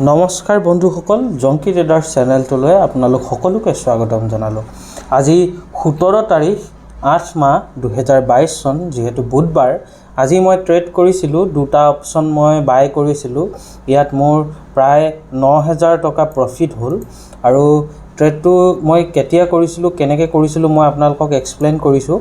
নমস্কাৰ বন্ধুসকল, জংকি ট্ৰেডাৰ্ছ চেনেলটোলৈ আপোনালোক সকলোকে স্বাগতম জনালোঁ। আজি 17 তাৰিখ 8 মাহ 2022 চন, যিহেতু বুধবাৰ। আজি মই ট্ৰেড কৰিছিলোঁ, দুটা অপশ্যন মই বাই কৰিছিলোঁ। ইয়াত মোৰ প্ৰায় 9000 টকা প্ৰফিট হ'ল। আৰু ট্ৰেডটো মই কেতিয়া কৰিছিলোঁ, কেনেকৈ কৰিছিলোঁ মই আপোনালোকক এক্সপ্লেইন কৰিছোঁ।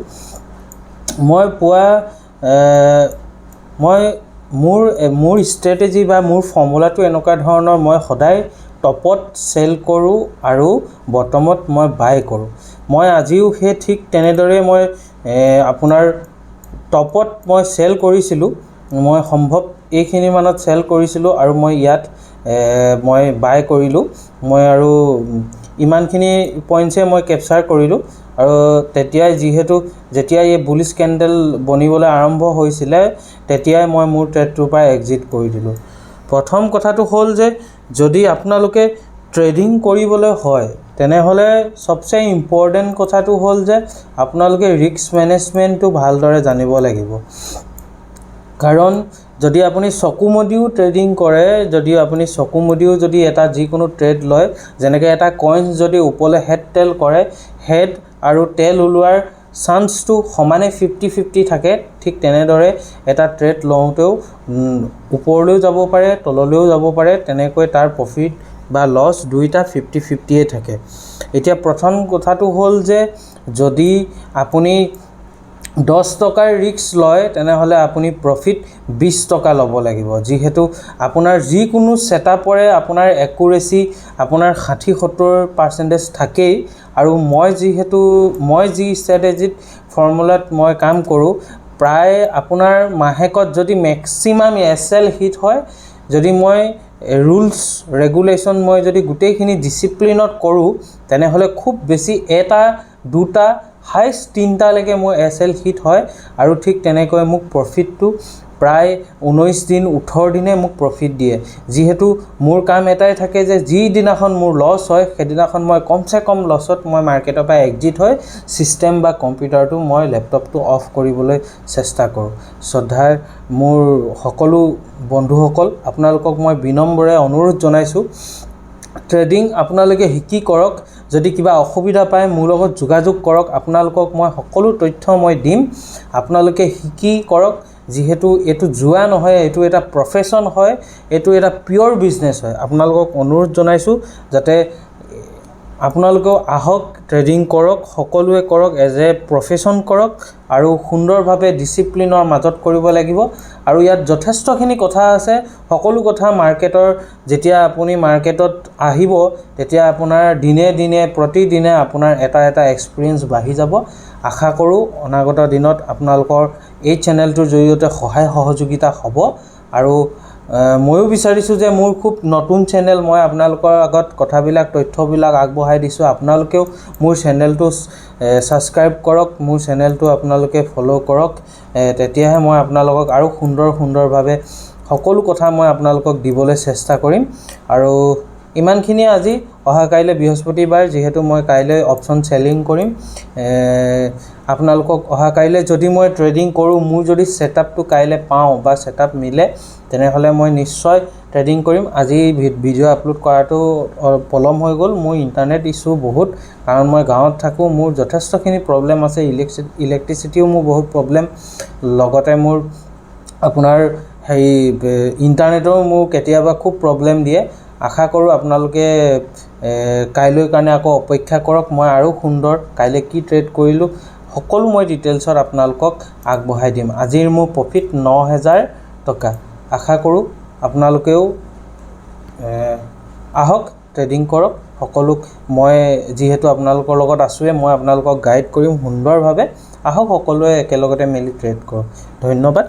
মোৰ ষ্ট্ৰেটেজি বা মোৰ ফৰ্মুলাটো এনেকুৱা ধৰণৰ, মই সদায় টপত চেল কৰোঁ আৰু বটমত মই বাই কৰোঁ। মই আজিও সেই ঠিক তেনেদৰে মই আপোনাৰ টপত মই চেল কৰিছিলোঁ। মই সম্ভৱ এইখিনি মানত চেল কৰিছিলোঁ আৰু মই ইয়াত মই বাই কৰিলোঁ। মই আৰু ইমানখিনি পইণ্টছে মই কেপচাৰ কৰিলোঁ। আৰু তেতিয়াই যেতিয়া এই বুলিছ কেণ্ডেল বনিবলৈ আৰম্ভ হৈছিলে, তেতিয়াই মই মোৰ ট্ৰেডটোৰ পৰা এক্সিট কৰি দিলোঁ। প্ৰথম কথাটো হ'ল যে যদি আপোনালোকে ট্ৰেডিং কৰিবলৈ হয়, তেনেহ'লে চবচে ইম্পৰ্টেণ্ট কথাটো হ'ল যে আপোনালোকে ৰিস্ক মেনেজমেণ্টটো ভালদৰে জানিব লাগিব। কাৰণ যদি আপুনি চকু মুদিও ট্ৰেডিং কৰে, যদি এটা যিকোনো ট্ৰেড লয়, যেনেকৈ এটা কইন্স যদি ওপৰলৈ হেড টেল কৰে, হেড আৰু টেল ওলোৱাৰ চান্সটো সমানে 50-50 থাকে। ঠিক তেনেদৰে এটা ট্ৰেড লওঁতেও ওপৰলৈও যাব পাৰে, তললৈও যাব পাৰে। তেনেকৈ তাৰ প্ৰফিট বা লছ দুইটা 50-50 থাকে। এতিয়া প্ৰথম কথাটো হ'ল যে যদি আপুনি 10 টকাৰ ৰিস্ক লয়, তেনেহ'লে আপুনি প্ৰফিট 20 টকা ল'ব লাগিব। যিহেতু আপোনাৰ যিকোনো ছেটআপৰে আপোনাৰ একুৰেচি আপোনাৰ 60-70% থাকেই। আৰু মই যি ষ্ট্ৰেটেজিত ফৰ্মুলাত মই কাম কৰোঁ, প্ৰায় আপোনাৰ মাহেকত যদি মেক্সিমাম SL হিট হয়, যদি মই ৰুলছ ৰেগুলেশ্যন মই যদি গোটেইখিনি ডিচিপ্লিনত কৰোঁ, তেনেহ'লে খুব বেছি 1-2 হাইষ্ট 3টালৈকে মোৰ SL হিট হয়। আৰু ঠিক তেনেকৈ মোক প্ৰফিটটো প্ৰায় 19 দিন 18 দিনে মোক প্ৰফিট দিয়ে। যিহেতু মোৰ কাম এটাই থাকে যে যিদিনাখন মোৰ লছ হয়, সেইদিনাখন মই কমচে কম লছত মই মাৰ্কেটৰ পৰা এক্সিট হৈ ছিষ্টেম বা কম্পিউটাৰটো মই লেপটপটো অফ কৰিবলৈ চেষ্টা কৰোঁ। শ্ৰদ্ধাৰ মোৰ সকলো বন্ধুসকল, আপোনালোকক মই বিনম্ৰৰে অনুৰোধ জনাইছোঁ, ট্ৰেডিং আপোনালোকে শিকি কৰক। যদি কিবা অসুবিধা পায় মোৰ লগত যোগাযোগ কৰক। আপোনালোকক মই সকলো তথ্য মই দিম, আপোনালোকে শিকি কৰক। যিহেতু এইটো জুৱা নহয়, এইটো এটা প্ৰফেশ্যন হয়, এইটো এটা পিয়'ৰ বিজনেছ হয়। আপোনালোকক অনুৰোধ জনাইছোঁ যাতে আপোনালোকেও আহক, ট্ৰেডিং কৰক, সকলোৱে কৰক, এজ এ প্ৰফেশ্যন কৰক আৰু সুন্দৰভাৱে ডিচিপ্লিনৰ মাজত কৰিব লাগিব। আৰু ইয়াত যথেষ্টখিনি কথা আছে, সকলো কথা মাৰ্কেটৰ, যেতিয়া আপুনি মাৰ্কেটত আহিব, তেতিয়া আপোনাৰ প্ৰতিদিনে আপোনাৰ এটা এক্সপিৰিয়েঞ্চ বাঢ়ি যাব। আশা কৰোঁ অনাগত দিনত আপোনালোকৰ এই চেনেলটোৰ জৰিয়তে সহায় সহযোগিতা হ'ব। আৰু ময়ো বিচাৰিছোঁ যে মোৰ খুব নতুন চেনেল, মই আপোনালোকৰ আগত তথ্যবিলাক আগবঢ়াই দিছোঁ। আপোনালোকেও মোৰ চেনেলটো ছাবস্ক্ৰাইব কৰক, মোৰ চেনেলটো আপোনালোকে ফ'ল' কৰক। তেতিয়াহে মই আপোনালোকক আৰু সুন্দৰভাৱে সকলো কথা মই আপোনালোকক দিবলৈ চেষ্টা কৰিম। আৰু ইমানখিনিয়ে আজি। অহাকাইলৈ বৃহস্পতিবাৰ, যিহেতু মই কাইলৈ অপশ্যন চেলিং কৰিম। আপোনালোকক অহাকাইলৈ যদি মই ট্ৰেডিং কৰোঁ, মোৰ যদি ছেটআপটো কাইলৈ পাওঁ বা ছেটআপ মিলে, তেনেহ'লে মই নিশ্চয় ট্ৰেডিং কৰিম। আজি ভিডিঅ' আপলোড কৰাটো পলম হৈ গ'ল, মোৰ ইণ্টাৰনেট ইছ্যু বহুত, কাৰণ মই গাঁৱত থাকোঁ। মোৰ যথেষ্টখিনি প্ৰব্লেম আছে, ইলেক্ট্ৰিচিটিও মোৰ বহুত প্ৰব্লেম, লগতে মোৰ আপোনাৰ ইণ্টাৰনেটৰো মোৰ কেতিয়াবা খুব প্ৰব্লেম দিয়ে। আশা কৰোঁ আপোনালোকে কাইলৈৰ কাৰণে আকৌ অপেক্ষা কৰক। মই আৰু কাইলৈ কি ট্ৰেড কৰিলোঁ সকলো মই ডিটেইলছত আপোনালোকক আগবঢ়াই দিম। আজিৰ মোৰ প্ৰফিট 9000 টকা। আশা কৰোঁ আপোনালোকেও আহক, ট্ৰেডিং কৰক। মই যিহেতু আপোনালোকৰ লগত আছোঁৱে, মই আপোনালোকক গাইড কৰিম সুন্দৰভাৱে। আহক সকলোৱে একেলগতে মিলি ট্ৰেড কৰক। ধন্যবাদ।